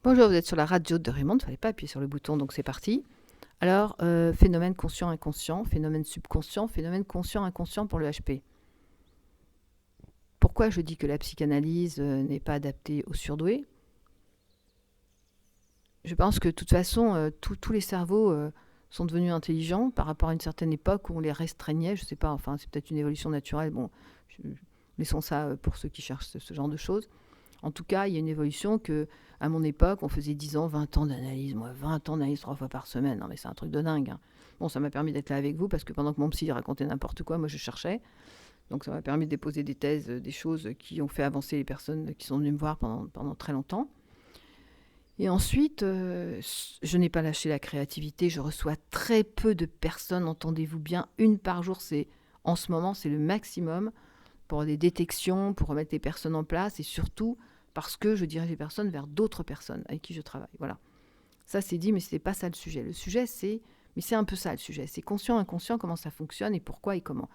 Bonjour, vous êtes sur la radio de Raymond, il ne fallait pas appuyer sur le bouton, donc c'est parti. Alors, phénomène conscient-inconscient, phénomène subconscient, phénomène conscient-inconscient pour le HP. Pourquoi je dis que la psychanalyse n'est pas adaptée aux surdoués? Je pense que de toute façon, tous les cerveaux sont devenus intelligents par rapport à une certaine époque où on les restreignait, je ne sais pas, enfin c'est peut-être une évolution naturelle, bon, laissons ça pour ceux qui cherchent ce genre de choses. En tout cas, il y a une évolution que, à mon époque, on faisait 10 ans, 20 ans d'analyse. Moi, 20 ans d'analyse 3 fois par semaine. Non, mais c'est un truc de dingue. Hein. Bon, ça m'a permis d'être là avec vous parce que pendant que mon psy racontait n'importe quoi, moi, je cherchais. Donc, ça m'a permis de déposer des thèses, des choses qui ont fait avancer les personnes qui sont venues me voir pendant très longtemps. Et ensuite, je n'ai pas lâché la créativité. Je reçois très peu de personnes, entendez-vous bien. Une par jour, en ce moment, c'est le maximum pour des détections, pour remettre les personnes en place et surtout parce que je dirige les personnes vers d'autres personnes avec qui je travaille. Voilà. Ça, c'est dit, mais ce n'est pas ça le sujet. Le sujet, mais c'est un peu ça le sujet. C'est conscient, inconscient, comment ça fonctionne et pourquoi et comment.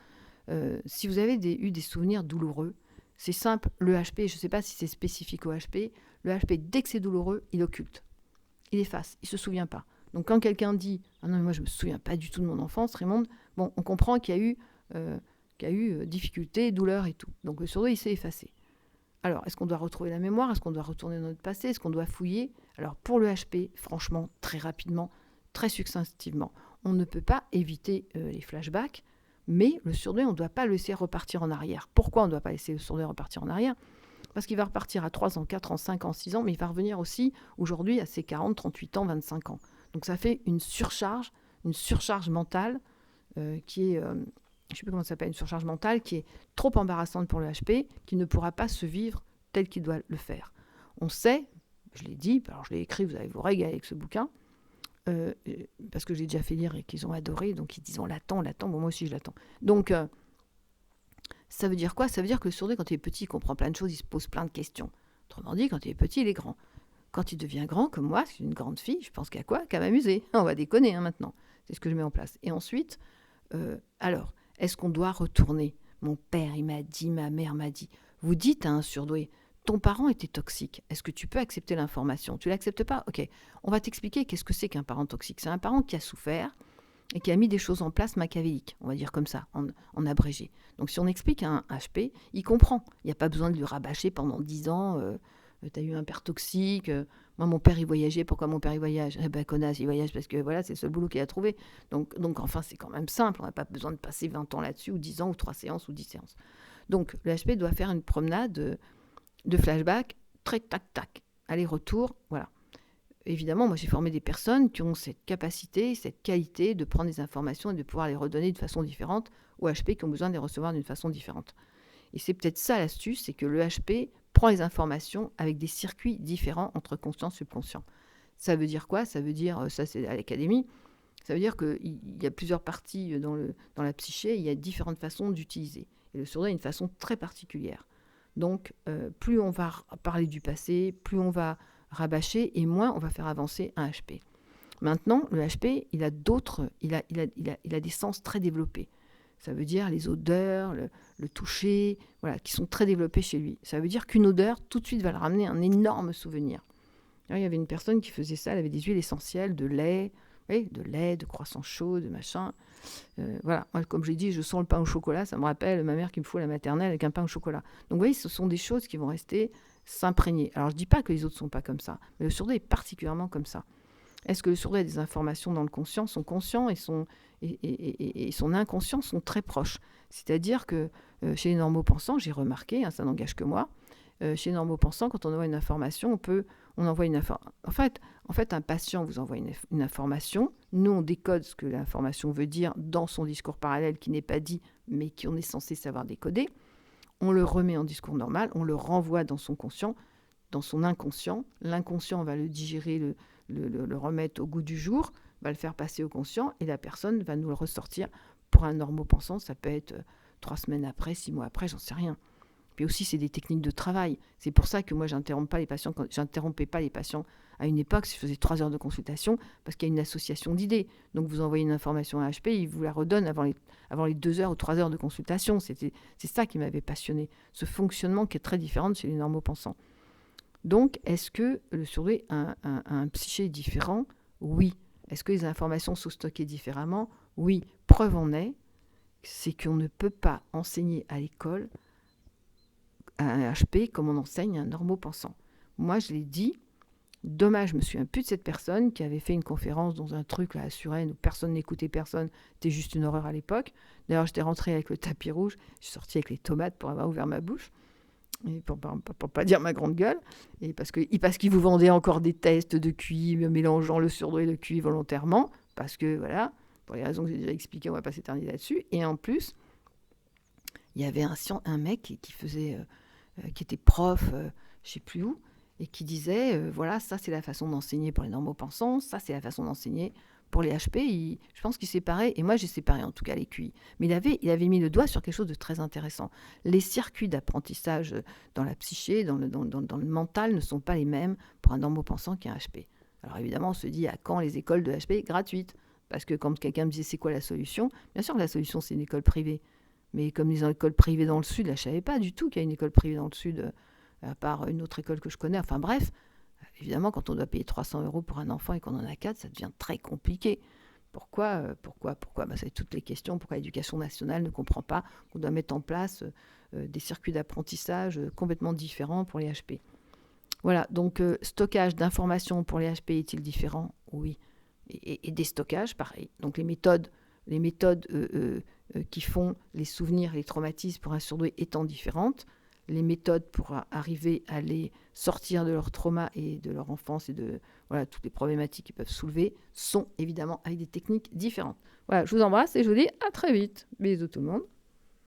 Si vous avez eu des souvenirs douloureux, c'est simple, le HP, je ne sais pas si c'est spécifique au HP, le HP, dès que c'est douloureux, il occulte. Il efface, il ne se souvient pas. Donc quand quelqu'un dit « Ah non, mais moi je ne me souviens pas du tout de mon enfance, Raymond », bon, on comprend qu'il y a eu difficulté, douleur et tout. Donc le surdoué, il s'est effacé. Alors, est-ce qu'on doit retrouver la mémoire? Est-ce qu'on doit retourner dans notre passé? Est-ce qu'on doit fouiller? Alors, pour le HP, franchement, très rapidement, très succinctivement, on ne peut pas éviter les flashbacks, mais le surdoué, on ne doit pas le laisser repartir en arrière. Pourquoi on ne doit pas laisser le surdoué repartir en arrière? Parce qu'il va repartir à 3 ans, 4 ans, 5 ans, 6 ans, mais il va revenir aussi aujourd'hui à ses 40, 38 ans, 25 ans. Donc ça fait une surcharge mentale qui est je ne sais plus comment ça s'appelle, une surcharge mentale qui est trop embarrassante pour le HP, qui ne pourra pas se vivre tel qu'il doit le faire. On sait, je l'ai dit, alors je l'ai écrit, vous allez vous régaler avec ce bouquin, parce que j'ai déjà fait lire et qu'ils ont adoré, donc ils disent on l'attend, bon moi aussi je l'attends. Donc ça veut dire quoi? Ça veut dire que le surdoué, quand il est petit, il comprend plein de choses, il se pose plein de questions. Autrement dit, quand il est petit, il est grand. Quand il devient grand, comme moi, c'est une grande fille, je pense qu'à quoi? Qu'à m'amuser. On va déconner maintenant. C'est ce que je mets en place. Et ensuite, alors, est-ce qu'on doit retourner? Mon père, il m'a dit, ma mère m'a dit. Vous dites à un surdoué, ton parent était toxique. Est-ce que tu peux accepter l'information? Tu l'acceptes pas? Ok. On va t'expliquer qu'est-ce que c'est qu'un parent toxique. C'est un parent qui a souffert et qui a mis des choses en place machiavéliques, on va dire comme ça, en abrégé. Donc si on explique à un HP, il comprend. Il n'y a pas besoin de lui rabâcher pendant 10 ans. T'as eu un père toxique. Moi, mon père, il voyageait. Pourquoi mon père, il voyage? Eh ben, connasse, il voyage parce que voilà, c'est le seul boulot qu'il a trouvé. Donc enfin, c'est quand même simple. On n'a pas besoin de passer 20 ans là-dessus, ou 10 ans, ou 3 séances, ou 10 séances. Donc, le HP doit faire une promenade de flashback, très tac-tac, aller-retour, voilà. Évidemment, moi, j'ai formé des personnes qui ont cette capacité, cette qualité de prendre des informations et de pouvoir les redonner de façon différente aux HP qui ont besoin de les recevoir d'une façon différente. Et c'est peut-être ça l'astuce, c'est que le HP prend les informations avec des circuits différents entre conscient et subconscient. Ça veut dire quoi? Ça veut dire, ça c'est à l'académie, ça veut dire qu'il y a plusieurs parties dans la psyché, il y a différentes façons d'utiliser. Et le surdoué a une façon très particulière. Donc, plus on va parler du passé, plus on va rabâcher, et moins on va faire avancer un HP. Maintenant, le HP, il a des sens très développés. Ça veut dire les odeurs, le toucher, voilà, qui sont très développés chez lui. Ça veut dire qu'une odeur, tout de suite, va le ramener un énorme souvenir. Alors, il y avait une personne qui faisait ça, elle avait des huiles essentielles, de lait, oui, de croissant chaud, de machin. Voilà, moi, comme j'ai dit, je sens le pain au chocolat, ça me rappelle ma mère qui me fout à la maternelle avec un pain au chocolat. Donc, vous voyez, ce sont des choses qui vont rester s'imprégner. Alors, je ne dis pas que les autres ne sont pas comme ça, mais le surdoué est particulièrement comme ça. Est-ce que le surdoué a des informations dans le conscient? Son conscient et son inconscient sont très proches. C'est-à-dire que chez les normaux pensants, j'ai remarqué, ça n'engage que moi, chez les normaux pensants, quand on envoie une information, on envoie une information. En fait, un patient vous envoie une information. Nous, on décode ce que l'information veut dire dans son discours parallèle qui n'est pas dit, mais qu'on est censé savoir décoder. On le remet en discours normal, on le renvoie dans son conscient, dans son inconscient. L'inconscient va le digérer, le remettre au goût du jour, va le faire passer au conscient, et la personne va nous le ressortir. Pour un normopensant, ça peut être 3 semaines après, 6 mois après, j'en sais rien. Puis aussi, c'est des techniques de travail. C'est pour ça que moi, j'interrompais pas les patients à une époque, si je faisais 3 heures de consultation, parce qu'il y a une association d'idées. Donc, vous envoyez une information à HP, il vous la redonne avant les 2 heures ou 3 heures de consultation. C'est ça qui m'avait passionné, ce fonctionnement qui est très différent de chez les normaux pensants. Donc, est-ce que le surdoué a un psyché différent? Oui. Est-ce que les informations sont stockées différemment? Oui. Preuve en est, c'est qu'on ne peut pas enseigner à l'école un HP comme on enseigne un normopensant. Moi, je l'ai dit, dommage, je me souviens plus de cette personne qui avait fait une conférence dans un truc là, à Suresnes où personne n'écoutait personne, c'était juste une horreur à l'époque. D'ailleurs, j'étais rentrée avec le tapis rouge, je suis sortie avec les tomates pour avoir ouvert ma bouche, et pour pas dire ma grande gueule, et parce qu'ils vous vendaient encore des tests de QI mélangeant le surdoué et le QI volontairement, parce que voilà, pour les raisons que j'ai déjà expliquées, on va pas s'éterniser là-dessus. Et en plus, il y avait un mec qui était prof, je sais plus où, et qui disait, voilà, ça c'est la façon d'enseigner pour les normopensants, ça c'est la façon d'enseigner pour les HP. Je pense qu'il séparait, et moi j'ai séparé en tout cas les QI. Mais il avait mis le doigt sur quelque chose de très intéressant. Les circuits d'apprentissage dans la psyché, dans le mental, ne sont pas les mêmes pour un normopensant qu'un HP. Alors évidemment, on se dit, à quand les écoles de HP gratuites? Parce que quand quelqu'un me disait, c'est quoi la solution? Bien sûr que la solution, c'est une école privée. Mais comme les écoles privées dans le Sud, là, je ne savais pas du tout qu'il y a une école privée dans le Sud, à part une autre école que je connais. Enfin bref, évidemment, quand on doit payer 300 € pour un enfant et qu'on en a 4, ça devient très compliqué. Pourquoi c'est toutes les questions. Pourquoi l'éducation nationale ne comprend pas qu'on doit mettre en place des circuits d'apprentissage complètement différents pour les HP? Voilà, donc stockage d'informations pour les HP est-il différent? Oui. Et des stockages, pareil. Donc les méthodes qui font les souvenirs et les traumatismes pour un surdoué étant différentes, les méthodes pour arriver à les sortir de leur trauma et de leur enfance et de toutes les problématiques qu'ils peuvent soulever sont évidemment avec des techniques différentes. Voilà, je vous embrasse et je vous dis à très vite. Bisous tout le monde.